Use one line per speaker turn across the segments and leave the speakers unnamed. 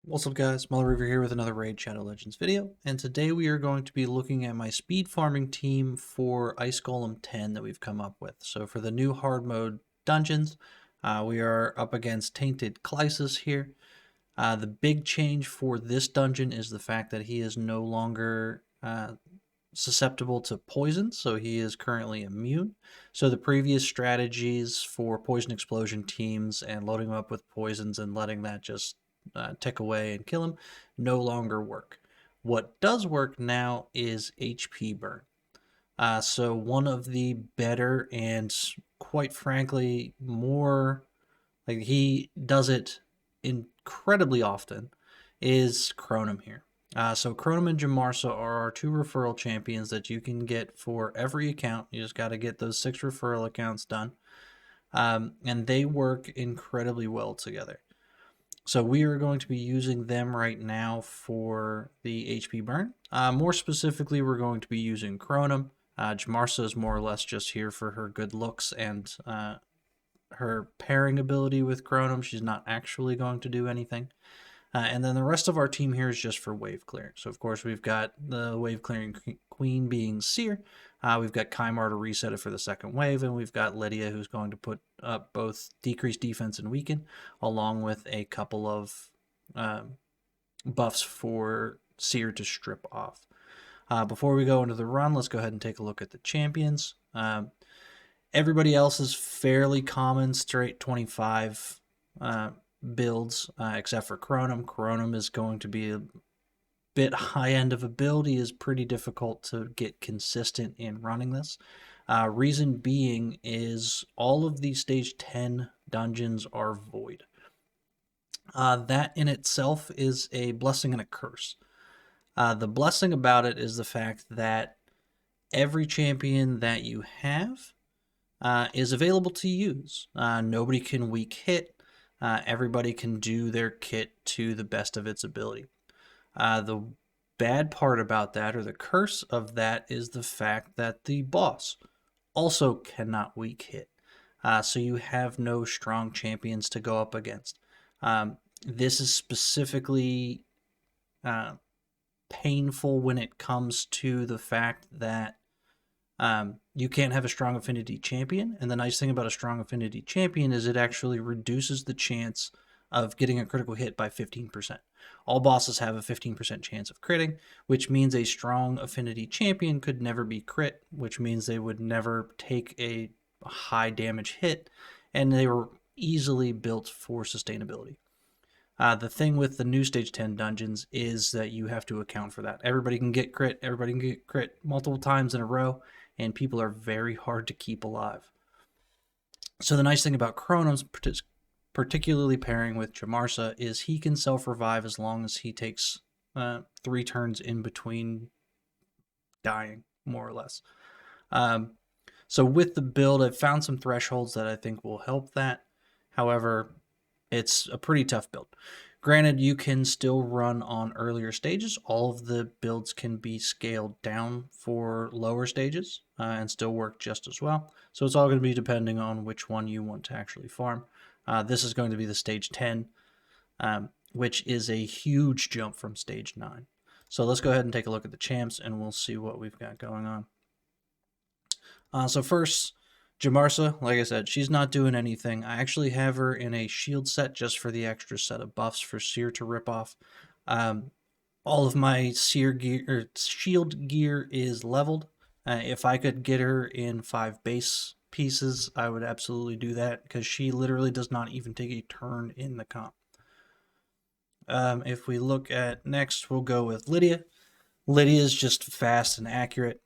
What's up guys, River here with another Raid Shadow Legends video, and today we are going to be looking at my speed farming team for Ice Golem 10 that we've come up with. So for the new hard mode dungeons, we are up against Tainted Clysis here. The big change for this dungeon is the fact that he is no longer susceptible to poison, so he is currently immune. So the previous strategies for poison explosion teams and loading him up with poisons and letting that just tick away and kill him no longer work. What does work now is HP burn. So one of the better and quite frankly more like he does it incredibly often is Crohnam here. So Crohnam and Jamarsa are our two referral champions that you can get for every account. You just got to get those 6 referral accounts done. And they work incredibly well together. So we are going to be using them right now for the HP burn. More specifically, we're going to be using Crohnam. Jamarsa is more or less just here for her good looks and her pairing ability with Crohnam. She's not actually going to do anything. And then the rest of our team here is just for wave clearing. So, of course, we've got the wave clearing queen being Seer. We've got Kymar to reset it for the second wave. And we've got Lydia, who's going to put up both decreased defense and weaken, along with a couple of buffs for Seer to strip off. Before we go into the run, let's go ahead and take a look at the champions. Everybody else is fairly common, straight 25 builds, except for Crohnam. Crohnam is going to be a bit high end of a build. He is pretty difficult to get consistent in running this. Reason being is all of the stage 10 dungeons are void. That in itself is a blessing and a curse. The blessing about it is the fact that every champion that you have is available to use. Nobody can weak hit. Everybody can do their kit to the best of its ability. The bad part about that, or the curse of that, is the fact that the boss also cannot weak hit. So you have no strong champions to go up against. This is specifically painful when it comes to the fact that you can't have a strong affinity champion, and the nice thing about a strong affinity champion is it actually reduces the chance of getting a critical hit by 15%. All bosses have a 15% chance of critting, which means a strong affinity champion could never be crit, which means they would never take a high damage hit, and they were easily built for sustainability. The thing with the new stage 10 dungeons is that you have to account for that. Everybody can get crit multiple times in a row, and people are very hard to keep alive. So the nice thing about Crohnam's, particularly pairing with Jamarsa, is he can self-revive as long as he takes 3 turns in between dying, more or less. So with the build, I've found some thresholds that I think will help that. However, it's a pretty tough build. Granted, you can still run on earlier stages. All of the builds can be scaled down for lower stages and still work just as well. So it's all going to be depending on which one you want to actually farm. This is going to be the stage 10, which is a huge jump from stage 9. So let's go ahead and take a look at the champs and we'll see what we've got going on. So first, Jamarsa, like I said, she's not doing anything. I actually have her in a shield set just for the extra set of buffs for Seer to rip off. All of my Seer gear or shield gear is leveled. If I could get her in 5 base pieces, I would absolutely do that because she literally does not even take a turn in the comp. If we look at next, we'll go with Lydia. Lydia is just fast and accurate.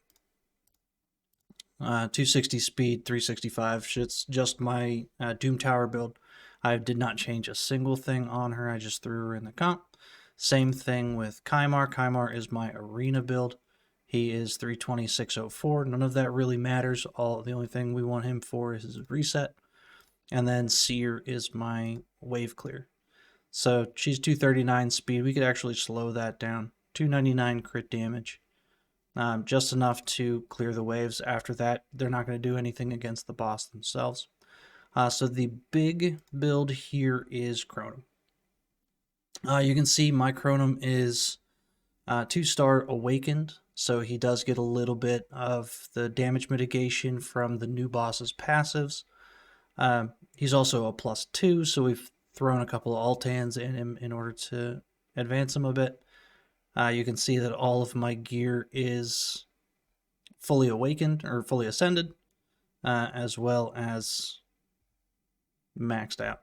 260 speed, 365. It's just my Doom Tower build. I did not change a single thing on her. I just threw her in the comp. Same thing with Kymar. Kymar is my arena build. He is 320, 604. None of that really matters. The only thing we want him for is his reset. And then Seer is my wave clear. So she's 239 speed. We could actually slow that down. 299 crit damage. Just enough to clear the waves. After that, they're not going to do anything against the boss themselves. So the big build here is Crohnam. You can see my Crohnam is 2-star awakened, so he does get a little bit of the damage mitigation from the new boss's passives. He's also a +2, so we've thrown a couple of Altans in him in order to advance him a bit. You can see that all of my gear is fully awakened or fully ascended, as well as maxed out.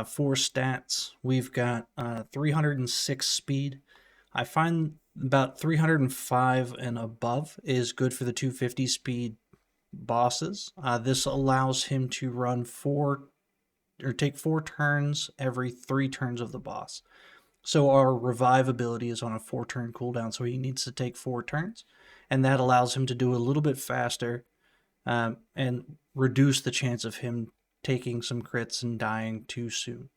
For stats, we've got 306 speed. I find about 305 and above is good for the 250 speed bosses. This allows him to run take 4 turns every 3 turns of the boss. So our revive ability is on a 4-turn cooldown, so he needs to take 4 turns, and that allows him to do a little bit faster and reduce the chance of him taking some crits and dying too soon.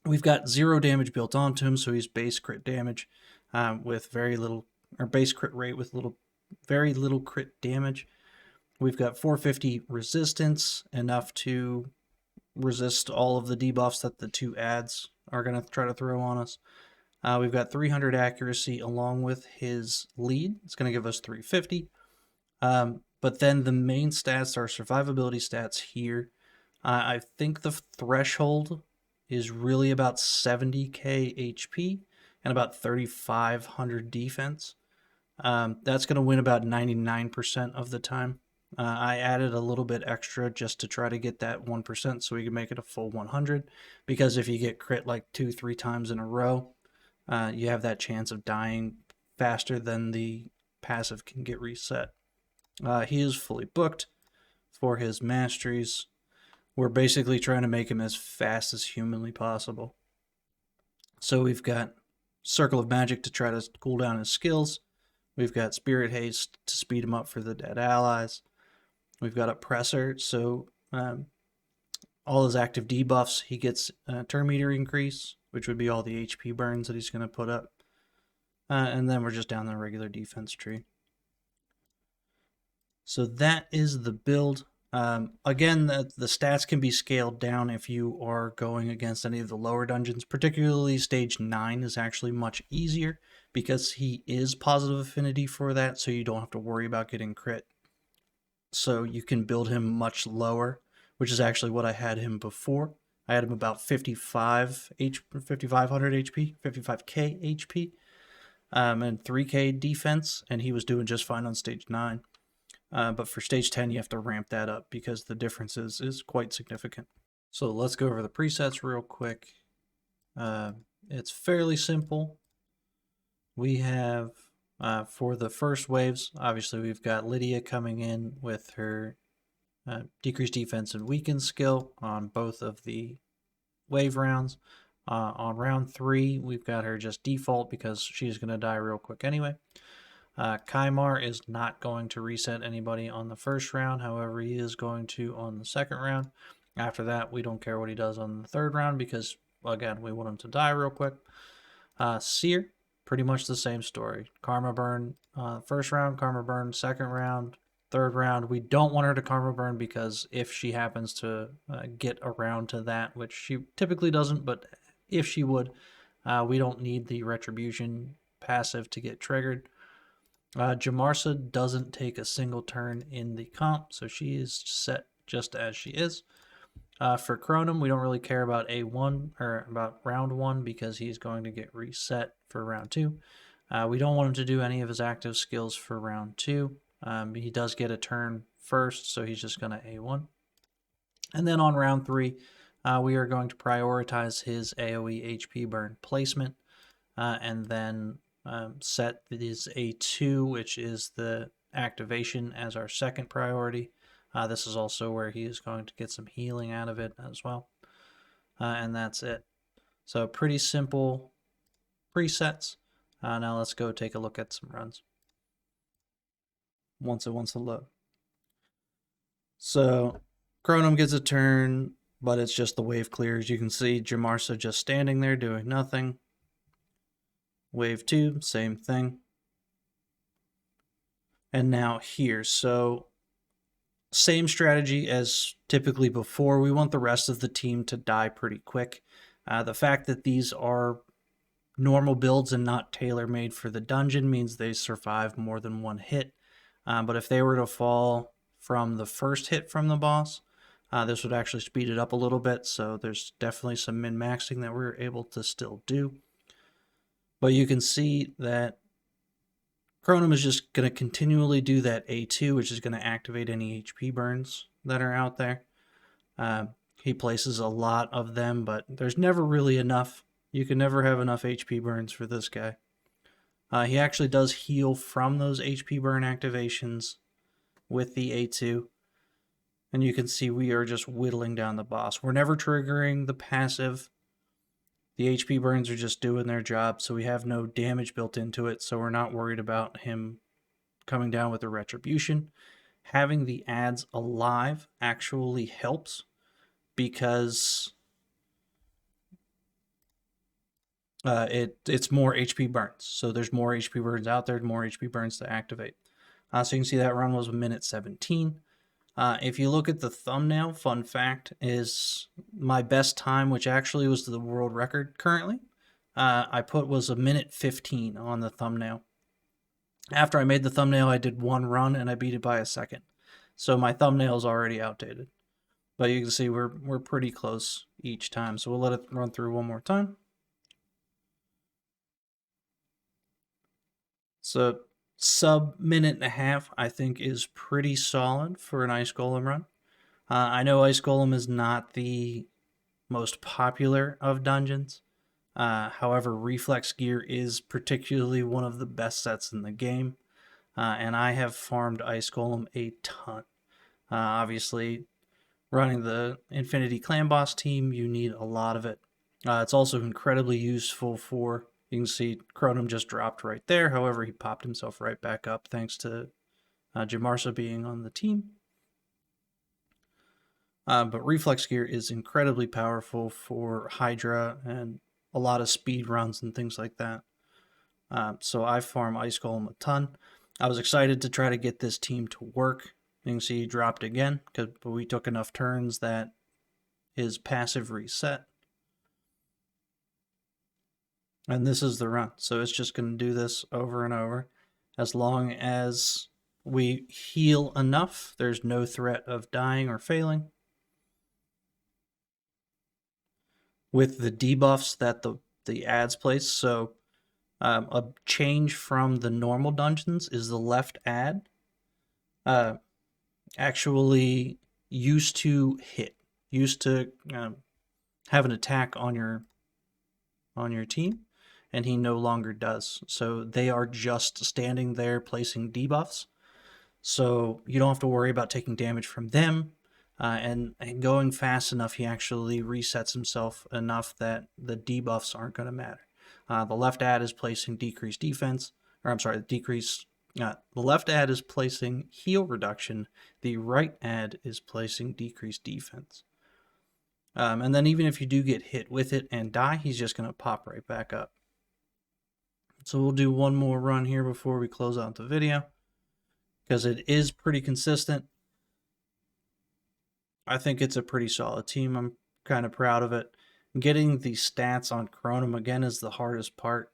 We've got 0 damage built onto him, so he's base crit damage with very little, or base crit rate with very little crit damage. We've got 450 resistance, enough to resist all of the debuffs that the 2 adds are going to try to throw on us. We've got 300 accuracy along with his lead. It's going to give us 350. But then the main stats are survivability stats here. I think the threshold is really about 70k HP and about 3,500 defense. That's going to win about 99% of the time. I added a little bit extra just to try to get that 1% so we can make it a full 100, because if you get crit like 2-3 times in a row, you have that chance of dying faster than the passive can get reset. He is fully booked for his masteries. We're basically trying to make him as fast as humanly possible. So we've got Circle of Magic to try to cool down his skills. We've got Spirit Haste to speed him up for the dead allies. We've got Oppressor, so all his active debuffs, he gets a turn meter increase, which would be all the HP burns that he's going to put up. And then we're just down the regular defense tree. So that is the build. Again, the stats can be scaled down if you are going against any of the lower dungeons. Particularly stage 9 is actually much easier because he is positive affinity for that, so you don't have to worry about getting crit. So you can build him much lower, which is actually what I had him before. I had him about 5500 HP, 55k HP, and 3k defense, and he was doing just fine on stage 9. But for stage 10, you have to ramp that up because the difference is quite significant. So let's go over the presets real quick. It's fairly simple. We have, for the first waves, obviously we've got Lydia coming in with her decreased defense and weaken skill on both of the wave rounds. On round 3, we've got her just default because she's going to die real quick anyway. Kymar is not going to reset anybody on the first round. However, he is going to on the second round. After that, we don't care what he does on the third round because, again, we want him to die real quick. Seer, pretty much the same story. Karma burn first round, karma burn second round, third round. We don't want her to karma burn because if she happens to get around to that, which she typically doesn't, but if she would, we don't need the retribution passive to get triggered. Jamarsa doesn't take a single turn in the comp, so she is set just as she is. For Crohnam, we don't really care about A1 or about round 1 because he's going to get reset for round 2. We don't want him to do any of his active skills for round 2. He does get a turn first, so he's just going to A1. And then on round 3, we are going to prioritize his AoE HP burn placement, and then set his A2, which is the activation, as our second priority. This is also where he is going to get some healing out of it as well. And that's it. So pretty simple presets. Now let's go take a look at some runs once it wants to load. So Crohnam gets a turn, but it's just the wave clears. You can see Jamarsa just standing there doing nothing. Wave 2, same thing. And now here, so same strategy as typically before. We want the rest of the team to die pretty quick. The fact that these are normal builds and not tailor-made for the dungeon means they survive more than one hit. But if they were to fall from the first hit from the boss, this would actually speed it up a little bit, so there's definitely some min-maxing that we're able to still do. But you can see that Crohnam is just going to continually do that A2, which is going to activate any HP burns that are out there. He places a lot of them, but there's never really enough. You can never have enough HP burns for this guy. He actually does heal from those HP burn activations with the A2. And you can see we are just whittling down the boss. We're never triggering the passive. The HP burns are just doing their job, so we have no damage built into it, so we're not worried about him coming down with a retribution. Having the ads alive actually helps because it's more HP burns. So there's more HP burns out there, more HP burns to activate. So you can see that run was 1:17. If you look at the thumbnail, fun fact is my best time, which actually was the world record currently, I put was 1:15 on the thumbnail. After I made the thumbnail, I did one run and I beat it by a second. So my thumbnail is already outdated. But you can see we're pretty close each time. So we'll let it run through one more time. So sub minute and a half, I think, is pretty solid for an Ice Golem run. I know Ice Golem is not the most popular of dungeons. However, Reflex Gear is particularly one of the best sets in the game. And I have farmed Ice Golem a ton. Obviously, running the Infinity Clan Boss team, you need a lot of it. It's also incredibly useful for, you can see Crohnam just dropped right there. However, he popped himself right back up thanks to Jamarsa being on the team. But Reflex Gear is incredibly powerful for Hydra and a lot of speed runs and things like that. So I farm Ice Golem a ton. I was excited to try to get this team to work. You can see he dropped again because we took enough turns that his passive reset. And this is the run. So it's just going to do this over and over. As long as we heal enough, there's no threat of dying or failing. With the debuffs that the ads place, so a change from the normal dungeons is the left ad actually used to hit, used to have an attack on your team, and he no longer does. So they are just standing there placing debuffs, so you don't have to worry about taking damage from them. And going fast enough, he actually resets himself enough that the debuffs aren't going to matter. The left ad is placing decreased defense, or I'm sorry, the left ad is placing heal reduction. The right ad is placing decreased defense. And then even if you do get hit with it and die, he's just going to pop right back up. So we'll do one more run here before we close out the video, because it is pretty consistent. I think it's a pretty solid team. I'm kind of proud of it. Getting the stats on Crohnam again is the hardest part.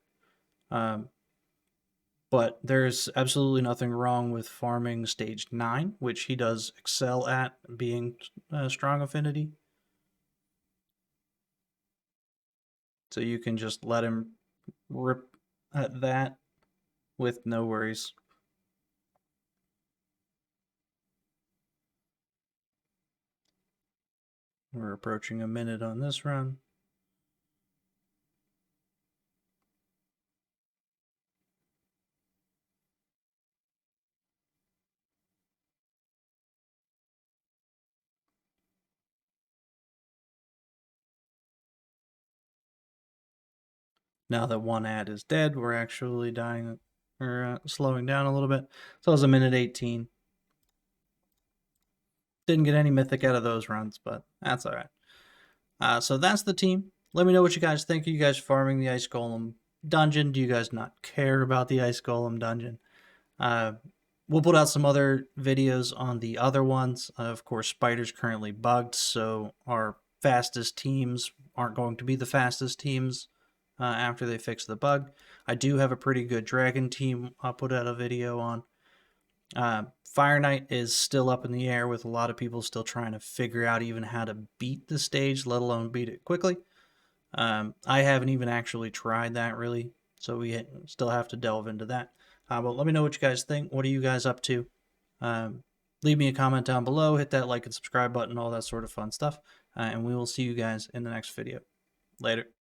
But there's absolutely nothing wrong with farming stage 9, which he does excel at, being strong affinity. So you can just let him rip at that with no worries. We're approaching a minute on this run. Now that one ad is dead, we're actually dying or slowing down a little bit. So it was 1:18. Didn't get any mythic out of those runs, but that's all right. So that's the team. Let me know what you guys think. Are you guys farming the Ice Golem dungeon? Do you guys not care about the Ice Golem dungeon? We'll put out some other videos on the other ones. Of course, Spider's currently bugged, so our fastest teams aren't going to be the fastest teams after they fix the bug. I do have a pretty good dragon team I'll put out a video on. Fire Knight is still up in the air with a lot of people still trying to figure out even how to beat the stage, let alone beat it quickly. I haven't even actually tried that really, so we still have to delve into that. But let me know what you guys think. What are you guys up to? Leave me a comment down below, hit that like and subscribe button, all that sort of fun stuff. And we will see you guys in the next video. Later.